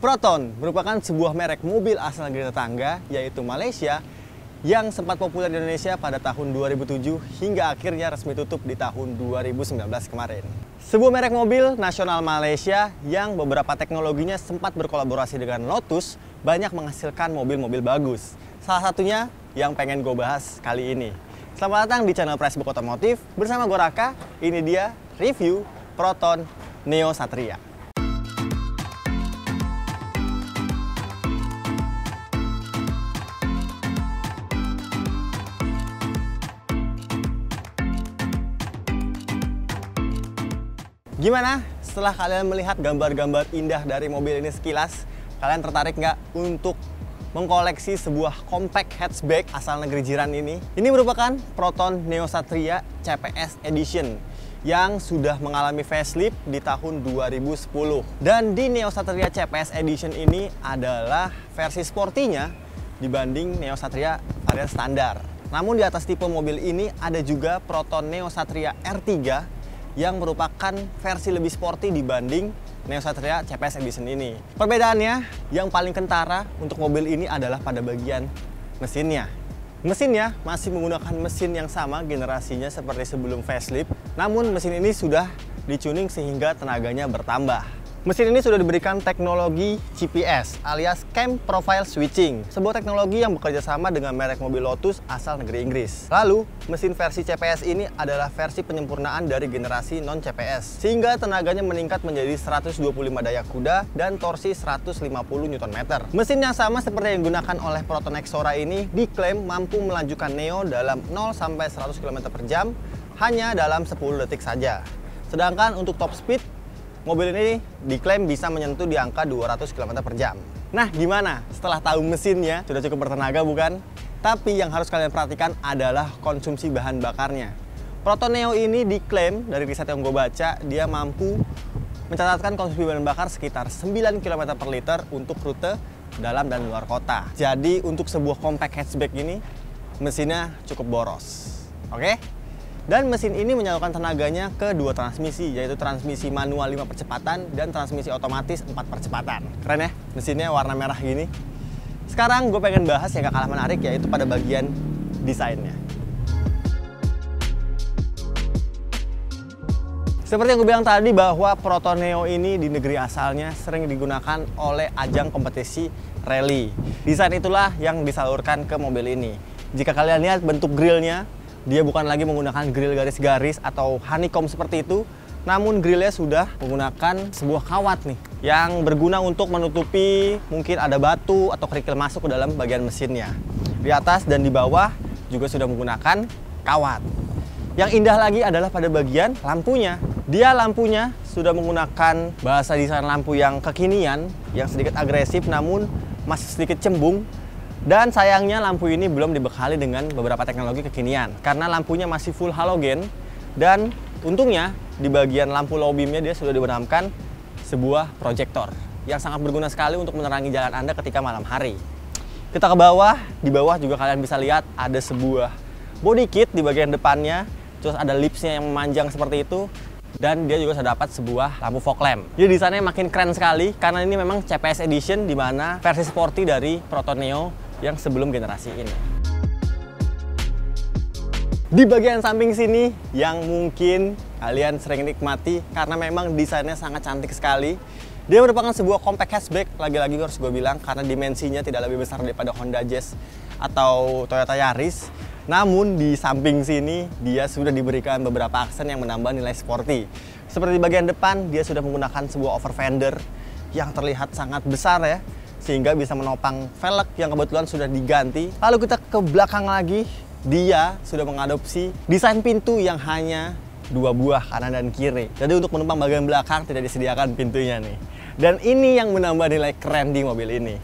Proton merupakan sebuah merek mobil asal negeri tetangga, yaitu Malaysia, yang sempat populer di Indonesia pada tahun 2007 hingga akhirnya resmi tutup di tahun 2019 kemarin. Sebuah merek mobil nasional Malaysia yang beberapa teknologinya sempat berkolaborasi dengan Lotus, banyak menghasilkan mobil-mobil bagus. Salah satunya yang pengen gue bahas kali ini. Selamat datang di channel Pricebook Otomotif, bersama gue Raka. Ini dia review Proton Neo Satria. Gimana? Setelah kalian melihat gambar-gambar indah dari mobil ini sekilas, kalian tertarik nggak untuk mengkoleksi sebuah compact hatchback asal negeri jiran ini? Ini merupakan Proton Neo Satria CPS Edition yang sudah mengalami facelift di tahun 2010. Dan di Neo Satria CPS Edition ini adalah versi sportinya dibanding Neo Satria varian standar. Namun di atas tipe mobil ini ada juga Proton Neo Satria R3 yang merupakan versi lebih sporty dibanding Neo Satria CPS Edition ini. Perbedaannya yang paling kentara untuk mobil ini adalah pada bagian mesinnya. Mesinnya masih menggunakan mesin yang sama generasinya seperti sebelum facelift, namun mesin ini sudah dicuning sehingga tenaganya bertambah. Mesin ini sudah diberikan teknologi CPS alias Cam Profile Switching, sebuah teknologi yang bekerja sama dengan merek mobil Lotus asal negeri Inggris. Lalu, mesin versi CPS ini adalah versi penyempurnaan dari generasi non-CPS, sehingga tenaganya meningkat menjadi 125 daya kuda dan torsi 150 Nm. Mesin yang sama seperti yang digunakan oleh Proton Exora ini diklaim mampu melajukan Neo dalam 0-100 km/jam hanya dalam 10 detik saja. Sedangkan untuk top speed, mobil ini diklaim bisa menyentuh di angka 200 km/jam. Nah, gimana? Setelah tahu mesinnya, sudah cukup bertenaga bukan? Tapi yang harus kalian perhatikan adalah konsumsi bahan bakarnya. Proton Neo ini diklaim, dari riset yang gue baca, dia mampu mencatatkan konsumsi bahan bakar sekitar 9 km per liter untuk rute dalam dan luar kota. Jadi, untuk sebuah compact hatchback ini, mesinnya cukup boros. Oke? Dan mesin ini menyalurkan tenaganya ke dua transmisi, yaitu transmisi manual 5 percepatan dan transmisi otomatis 4 percepatan. Keren ya, mesinnya warna merah gini. Sekarang gue pengen bahas yang gak kalah menarik, yaitu pada bagian desainnya. Seperti yang gue bilang tadi bahwa Proton Neo ini di negeri asalnya sering digunakan oleh ajang kompetisi rally. Desain itulah yang disalurkan ke mobil ini. Jika kalian lihat bentuk grillnya, dia bukan lagi menggunakan grill garis-garis atau honeycomb seperti itu, namun grillnya sudah menggunakan sebuah kawat nih, yang berguna untuk menutupi mungkin ada batu atau kerikil masuk ke dalam bagian mesinnya. Di atas dan di bawah juga sudah menggunakan kawat. Yang indah lagi adalah pada bagian lampunya. Dia lampunya sudah menggunakan bahasa desain lampu yang kekinian, yang sedikit agresif namun masih sedikit cembung. Dan sayangnya lampu ini belum dibekali dengan beberapa teknologi kekinian karena lampunya masih full halogen. Dan untungnya di bagian lampu low beamnya dia sudah dibenamkan sebuah proyektor yang sangat berguna sekali untuk menerangi jalan Anda ketika malam hari. Kita ke bawah, di bawah juga kalian bisa lihat ada sebuah body kit di bagian depannya, terus ada lipsnya yang memanjang seperti itu. Dan dia juga sudah dapat sebuah lampu fog lamp. Jadi desainnya makin keren sekali karena ini memang CPS Edition, di mana versi sporty dari Proton Neo yang sebelum generasi ini. Di bagian samping sini yang mungkin kalian sering nikmati karena memang desainnya sangat cantik sekali. Dia merupakan sebuah compact hatchback, lagi-lagi harus gue bilang, karena dimensinya tidak lebih besar daripada Honda Jazz atau Toyota Yaris. Namun di samping sini dia sudah diberikan beberapa aksen yang menambah nilai sporty. Seperti di bagian depan dia sudah menggunakan sebuah over fender yang terlihat sangat besar ya, sehingga bisa menopang velg yang kebetulan sudah diganti. Lalu kita ke belakang lagi, dia sudah mengadopsi desain pintu yang hanya 2 buah kanan dan kiri. Jadi untuk menumpang bagian belakang tidak disediakan pintunya nih. Dan ini yang menambah nilai keren di mobil ini.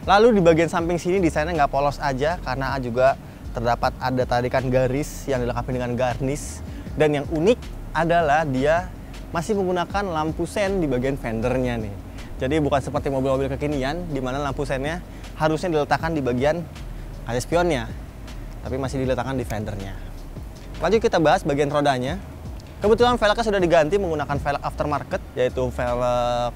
Lalu di bagian samping sini desainnya nggak polos aja karena juga terdapat ada tarikan garis yang dilengkapi dengan garnish. Dan yang unik adalah dia masih menggunakan lampu sen di bagian fendernya nih. Jadi bukan seperti mobil-mobil kekinian di mana lampu sennya harusnya diletakkan di bagian kaca spionnya, tapi masih diletakkan di fendernya. Lanjut kita bahas bagian rodanya. Kebetulan velgnya sudah diganti menggunakan velg aftermarket, yaitu velg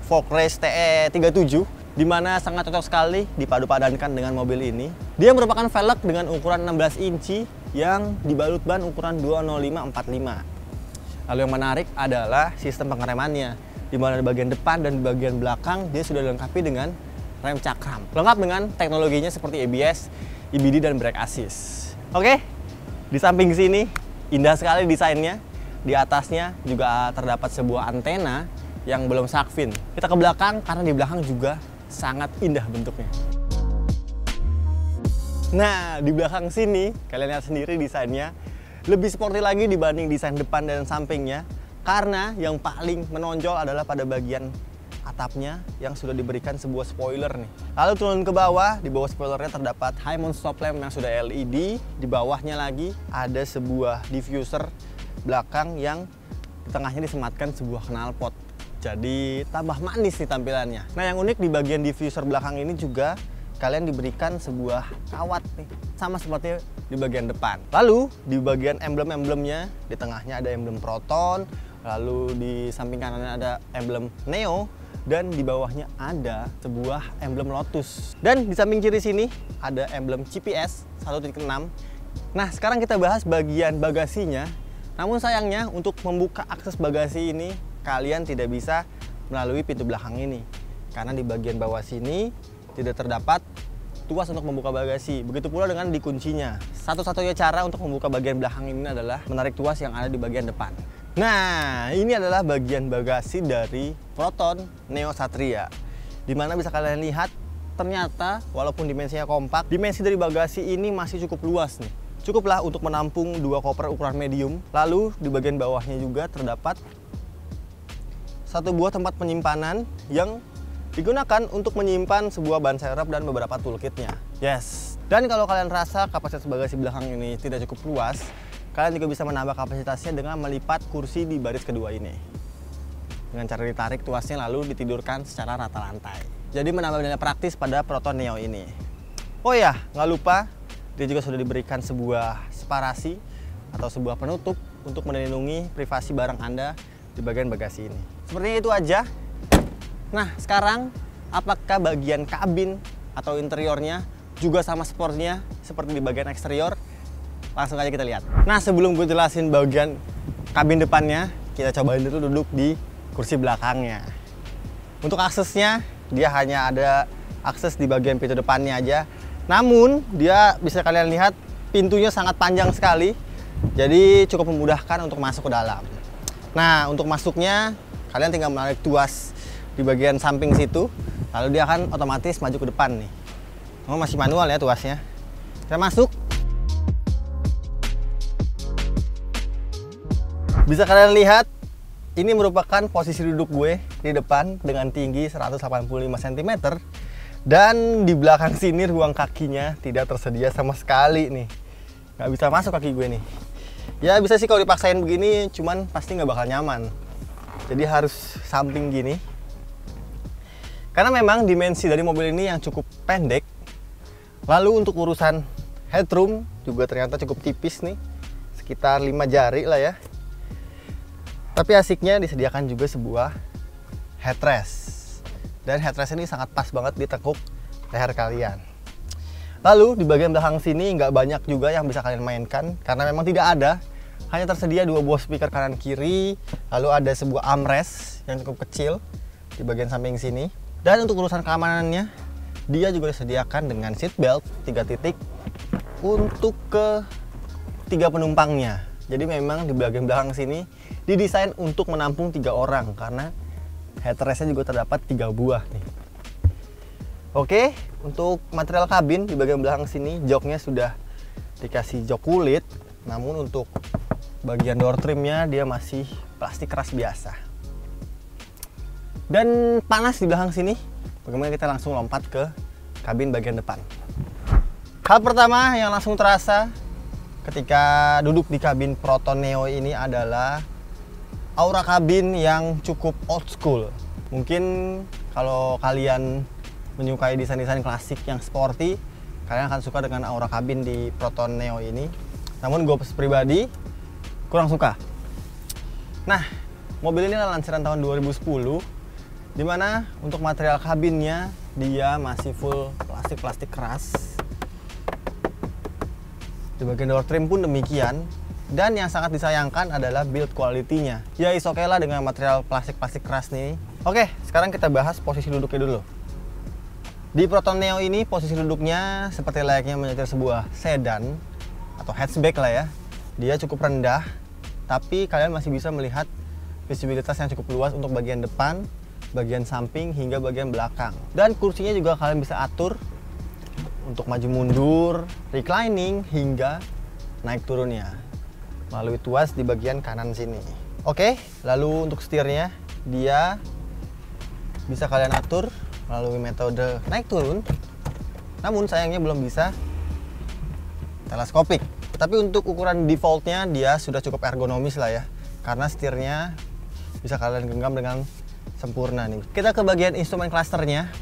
Folk Race TE 37. dimana sangat cocok sekali dipadu-padankan dengan mobil ini. Dia merupakan velg dengan ukuran 16 inci yang dibalut ban ukuran 205/45. Lalu yang menarik adalah sistem pengeremannya, di mana di bagian depan dan di bagian belakang dia sudah dilengkapi dengan rem cakram, lengkap dengan teknologinya seperti ABS, EBD, dan brake assist. Oke, di samping sini indah sekali desainnya. Di atasnya juga terdapat sebuah antena yang belum sakvin. Kita ke belakang karena di belakang juga sangat indah bentuknya. Nah, di belakang sini kalian lihat sendiri desainnya lebih sporty lagi dibanding desain depan dan sampingnya, karena yang paling menonjol adalah pada bagian atapnya yang sudah diberikan sebuah spoiler nih. Lalu turun ke bawah, di bawah spoilernya terdapat high mount stop lamp yang sudah LED. Di bawahnya lagi ada sebuah diffuser belakang yang di tengahnya disematkan sebuah knalpot. Jadi tambah manis nih tampilannya. Nah, yang unik di bagian diffuser belakang ini juga kalian diberikan sebuah kawat nih, sama seperti di bagian depan. Lalu di bagian emblem-emblemnya, di tengahnya ada emblem Proton, lalu di samping kanannya ada emblem Neo, dan di bawahnya ada sebuah emblem Lotus. Dan di samping kiri sini ada emblem CPS 1.6. Nah, sekarang kita bahas bagian bagasinya. Namun sayangnya untuk membuka akses bagasi ini kalian tidak bisa melalui pintu belakang ini, karena di bagian bawah sini tidak terdapat tuas untuk membuka bagasi. Begitu pula dengan di kuncinya. Satu-satunya cara untuk membuka bagian belakang ini adalah menarik tuas yang ada di bagian depan. Nah, ini adalah bagian bagasi dari Proton Neo Satria, dimana bisa kalian lihat ternyata walaupun dimensinya kompak, dimensi dari bagasi ini masih cukup luas nih. Cukuplah untuk menampung 2 koper ukuran medium. Lalu di bagian bawahnya juga terdapat satu buah tempat penyimpanan yang digunakan untuk menyimpan sebuah ban serep dan beberapa toolkitnya. Yes. Dan kalau kalian rasa kapasitas bagasi belakang ini tidak cukup luas, kalian juga bisa menambah kapasitasnya dengan melipat kursi di baris kedua ini. Dengan cara ditarik tuasnya lalu ditidurkan secara rata lantai. Jadi menambah nilai praktis pada Proton Neo ini. Oh ya, nggak lupa, dia juga sudah diberikan sebuah separasi atau sebuah penutup untuk melindungi privasi barang Anda di bagian bagasi ini. Sepertinya itu aja. Nah, sekarang apakah bagian kabin atau interiornya juga sama sportnya seperti di bagian eksterior? Langsung aja kita lihat. Nah, sebelum gue jelasin bagian kabin depannya, kita cobain dulu duduk di kursi belakangnya. Untuk aksesnya, dia hanya ada akses di bagian pintu depannya aja. Namun, dia bisa kalian lihat pintunya sangat panjang sekali. Jadi cukup memudahkan untuk masuk ke dalam. Nah, untuk masuknya kalian tinggal menarik tuas di bagian samping situ, lalu dia akan otomatis maju ke depan nih. Oh, masih manual ya tuasnya. Kita masuk. Bisa kalian lihat, ini merupakan posisi duduk gue di depan dengan tinggi 185 cm. Dan di belakang sini ruang kakinya tidak tersedia sama sekali nih. Nggak bisa masuk kaki gue nih. Ya bisa sih kalau dipaksain begini, cuman pasti nggak bakal nyaman. Jadi harus samping gini. Karena memang dimensi dari mobil ini yang cukup pendek. Lalu untuk urusan headroom juga ternyata cukup tipis nih. Sekitar 5 jari lah ya. Tapi asiknya disediakan juga sebuah headrest. Dan headrest ini sangat pas banget di tekuk leher kalian. Lalu di bagian belakang sini nggak banyak juga yang bisa kalian mainkan karena memang tidak ada. Hanya tersedia 2 buah speaker kanan kiri. Lalu ada sebuah armrest yang cukup kecil di bagian samping sini. Dan untuk urusan keamanannya, dia juga disediakan dengan seat belt 3 titik untuk ke 3 penumpangnya. Jadi memang di bagian belakang sini didesain untuk menampung 3 orang karena headrestnya juga terdapat 3 buah nih. Oke, untuk material kabin di bagian belakang sini joknya sudah dikasih jok kulit, namun untuk bagian door trimnya dia masih plastik keras biasa. Dan panas di belakang sini. Bagaimana kita langsung lompat ke kabin bagian depan. Hal pertama yang langsung terasa ketika duduk di kabin Proton Neo ini adalah aura kabin yang cukup old school. Mungkin kalau kalian menyukai desain-desain klasik yang sporty, kalian akan suka dengan aura kabin di Proton Neo ini. Namun gue pribadi kurang suka. Nah, mobil ini adalah lansiran tahun 2010, dimana untuk material kabinnya dia masih full plastik keras. Di bagian door trim pun demikian. Dan yang sangat disayangkan adalah build quality-nya. Ya is oke lah dengan material plastik keras nih. Oke, sekarang kita bahas posisi duduknya dulu. Di Proton Neo ini posisi duduknya seperti layaknya menyetir sebuah sedan atau hatchback lah ya. Dia cukup rendah, tapi kalian masih bisa melihat visibilitas yang cukup luas untuk bagian depan, bagian samping, hingga bagian belakang. Dan kursinya juga kalian bisa atur untuk maju mundur, reclining, hingga naik turunnya melalui tuas di bagian kanan sini. Oke, lalu untuk setirnya dia bisa kalian atur melalui metode naik turun. Namun sayangnya belum bisa teleskopik. Tapi untuk ukuran defaultnya dia sudah cukup ergonomis lah ya, karena setirnya bisa kalian genggam dengan sempurna nih. Kita ke bagian instrumen clusternya,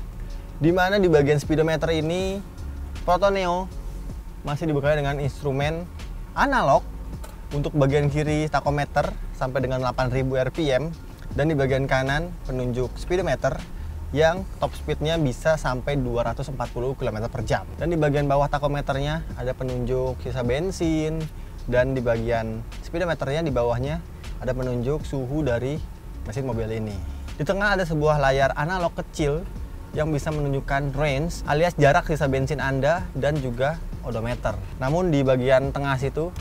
di mana di bagian speedometer ini Proton Neo masih dibekali dengan instrumen analog. Untuk bagian kiri tachometer sampai dengan 8000 rpm, dan di bagian kanan penunjuk speedometer yang top speednya bisa sampai 240 km/jam. Dan di bagian bawah tachometernya ada penunjuk sisa bensin, dan di bagian speedometernya di bawahnya ada penunjuk suhu dari mesin mobil ini. Di tengah ada sebuah layar analog kecil yang bisa menunjukkan range alias jarak sisa bensin Anda dan juga odometer. Namun di bagian tengah situ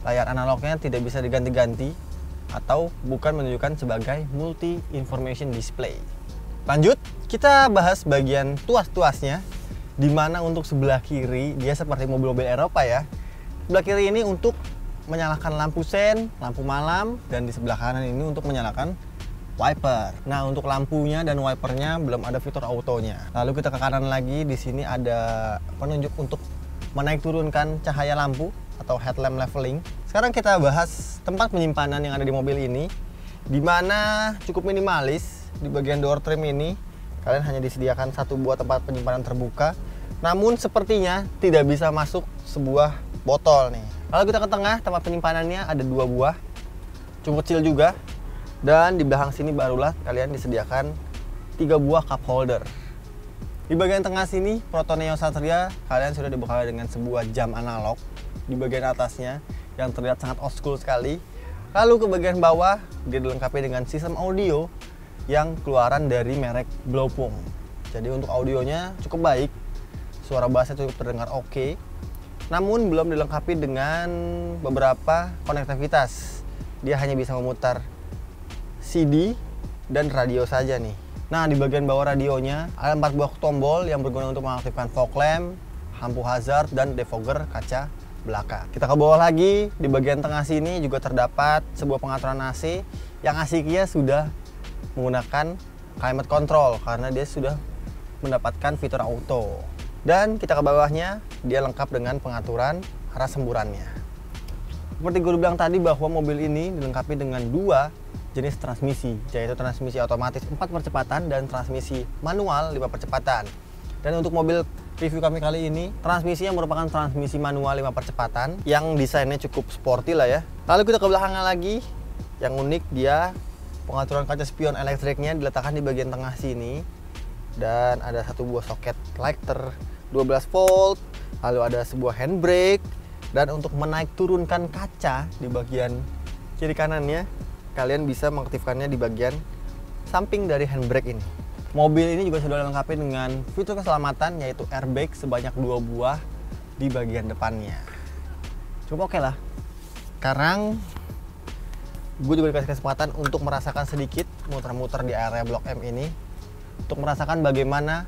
layar analognya tidak bisa diganti-ganti atau bukan menunjukkan sebagai multi information display. Lanjut, kita bahas bagian tuas-tuasnya, di mana untuk sebelah kiri dia seperti mobil-mobil Eropa ya. Sebelah kiri ini untuk menyalakan lampu sen, lampu malam, dan di sebelah kanan ini untuk menyalakan wiper. Nah, untuk lampunya dan wipernya belum ada fitur autonya. Lalu kita ke kanan lagi, di sini ada penunjuk untuk menaik turunkan cahaya lampu atau headlamp leveling. Sekarang kita bahas tempat penyimpanan yang ada di mobil ini, di mana cukup minimalis. Di bagian door trim ini kalian hanya disediakan satu buah tempat penyimpanan terbuka, namun sepertinya tidak bisa masuk sebuah botol nih. Lalu kita ke tengah, tempat penyimpanannya ada dua buah, cukup kecil juga. Dan di belakang sini barulah kalian disediakan 3 buah cup holder. Di bagian tengah sini Proton Neo Satria kalian sudah dibekali dengan sebuah jam analog di bagian atasnya yang terlihat sangat old school sekali. Lalu ke bagian bawah dia dilengkapi dengan sistem audio yang keluaran dari merek Blowpung. Jadi untuk audionya cukup baik, suara bassnya cukup terdengar oke. Namun belum dilengkapi dengan beberapa konektivitas. Dia hanya bisa memutar CD dan radio saja nih. Nah, di bagian bawah radionya ada 4 buah tombol yang berguna untuk mengaktifkan fog lamp, lampu hazard, dan defogger kaca belakang. Kita ke bawah lagi, di bagian tengah sini juga terdapat sebuah pengaturan AC yang AC-nya sudah menggunakan climate control karena dia sudah mendapatkan fitur auto. Dan kita ke bawahnya, dia lengkap dengan pengaturan arah semburannya. Seperti gue bilang tadi bahwa mobil ini dilengkapi dengan 2 jenis transmisi, yaitu transmisi otomatis 4 percepatan dan transmisi manual 5 percepatan. Dan untuk mobil review kami kali ini, transmisinya merupakan transmisi manual 5 percepatan yang desainnya cukup sporty lah ya. Lalu kita ke belakangnya lagi, yang unik dia pengaturan kaca spion elektriknya diletakkan di bagian tengah sini, dan ada satu buah soket lighter 12 volt, lalu ada sebuah handbrake, dan untuk menaik turunkan kaca di bagian kiri kanannya kalian bisa mengaktifkannya di bagian samping dari handbrake ini. Mobil ini juga sudah dilengkapi dengan fitur keselamatan yaitu airbag sebanyak 2 buah di bagian depannya. Cukup oke lah. Sekarang gue juga dikasih kesempatan untuk merasakan sedikit muter-muter di area Blok M ini untuk merasakan bagaimana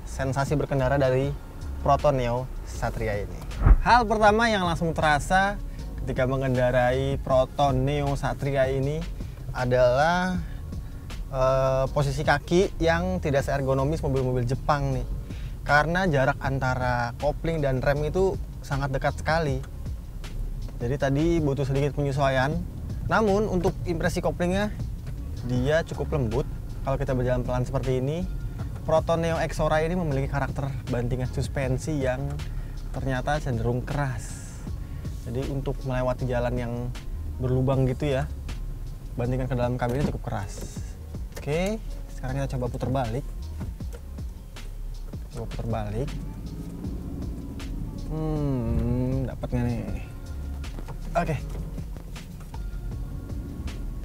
sensasi berkendara dari Proton Neo Satria ini. Hal pertama yang langsung terasa ketika mengendarai Proton Neo Satria ini adalah posisi kaki yang tidak seergonomis mobil-mobil Jepang nih, karena jarak antara kopling dan rem itu sangat dekat sekali. Jadi tadi butuh sedikit penyesuaian. Namun untuk impresi koplingnya dia cukup lembut. Kalau kita berjalan pelan seperti ini, Proton Neo Exora ini memiliki karakter bantingan suspensi yang ternyata cenderung keras. Jadi untuk melewati jalan yang berlubang gitu ya, bantingkan ke dalam kabinnya cukup keras. Oke, sekarang kita coba putar balik. Coba putar balik. Dapat nggak nih? Oke.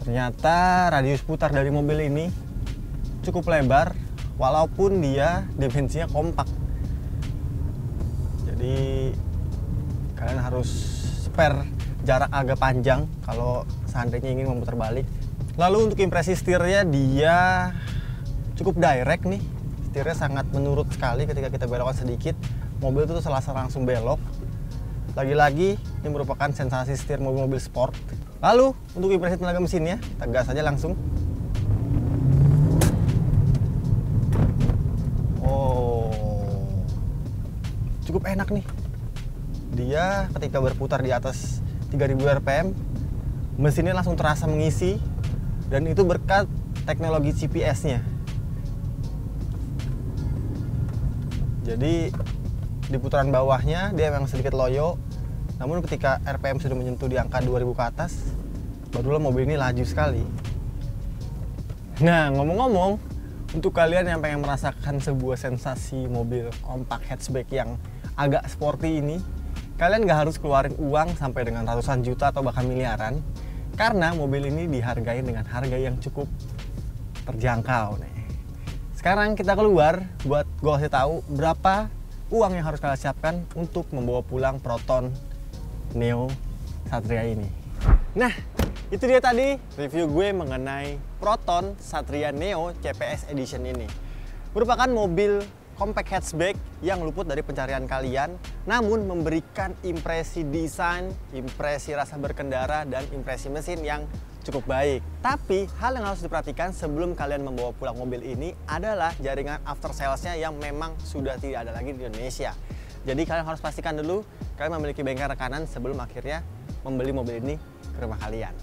Ternyata radius putar dari mobil ini cukup lebar, walaupun dia dimensinya kompak. Jadi kalian harus spare jarak agak panjang kalau seandainya ingin memutar balik. Lalu untuk impresi setirnya, dia cukup direct nih. Setirnya sangat menurut sekali ketika kita belokkan sedikit. Mobil itu langsung belok. Lagi-lagi ini merupakan sensasi setir mobil-mobil sport. Lalu untuk impresi tenaga mesinnya, kita gas aja langsung. Oh, cukup enak nih. Dia ketika berputar di atas 3000 rpm, mesinnya langsung terasa mengisi, dan itu berkat teknologi CPS-nya. Jadi di putaran bawahnya dia memang sedikit loyo, namun ketika RPM sudah menyentuh di angka 2000 ke atas, barulah mobil ini laju sekali. Nah, ngomong-ngomong, untuk kalian yang pengen merasakan sebuah sensasi mobil compact hatchback yang agak sporty ini, kalian nggak harus keluarin uang sampai dengan ratusan juta atau bahkan miliaran, karena mobil ini dihargai dengan harga yang cukup terjangkau nih. Sekarang kita keluar buat gue kasih tahu berapa uang yang harus kalian siapkan untuk membawa pulang Proton Neo Satria ini. Nah, itu dia tadi review gue mengenai Proton Satria Neo CPS Edition ini. Merupakan mobil compact hatchback yang luput dari pencarian kalian, namun memberikan impresi desain, impresi rasa berkendara, dan impresi mesin yang cukup baik. Tapi hal yang harus diperhatikan sebelum kalian membawa pulang mobil ini adalah jaringan after sales-nya yang memang sudah tidak ada lagi di Indonesia. Jadi kalian harus pastikan dulu kalian memiliki bengkel rekanan sebelum akhirnya membeli mobil ini ke rumah kalian.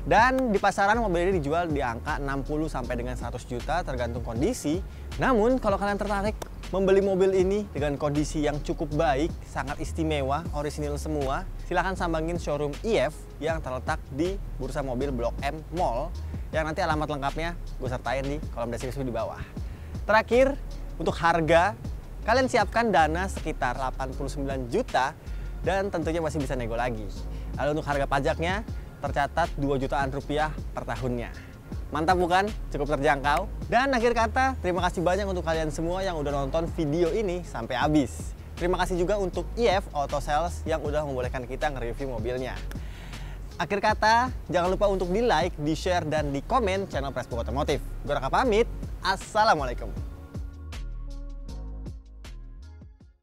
Dan di pasaran mobil ini dijual di angka 60 sampai dengan 100 juta tergantung kondisi. Namun kalau kalian tertarik membeli mobil ini dengan kondisi yang cukup baik, sangat istimewa, orisinil semua, silahkan sambangin showroom IF yang terletak di Bursa Mobil Blok M Mall, yang nanti alamat lengkapnya gue sertain di kolom deskripsi di bawah. Terakhir, untuk harga, kalian siapkan dana sekitar 89 juta dan tentunya masih bisa nego lagi. Lalu untuk harga pajaknya tercatat 2 jutaan rupiah per tahunnya. Mantap bukan? Cukup terjangkau. Dan akhir kata, terima kasih banyak untuk kalian semua yang udah nonton video ini sampai habis. Terima kasih juga untuk IF Auto Sales yang udah membolehkan kita nge-review mobilnya. Akhir kata, jangan lupa untuk di like, di share, dan di komen channel Pressbook Otomotif. Gue Raka pamit. Assalamualaikum.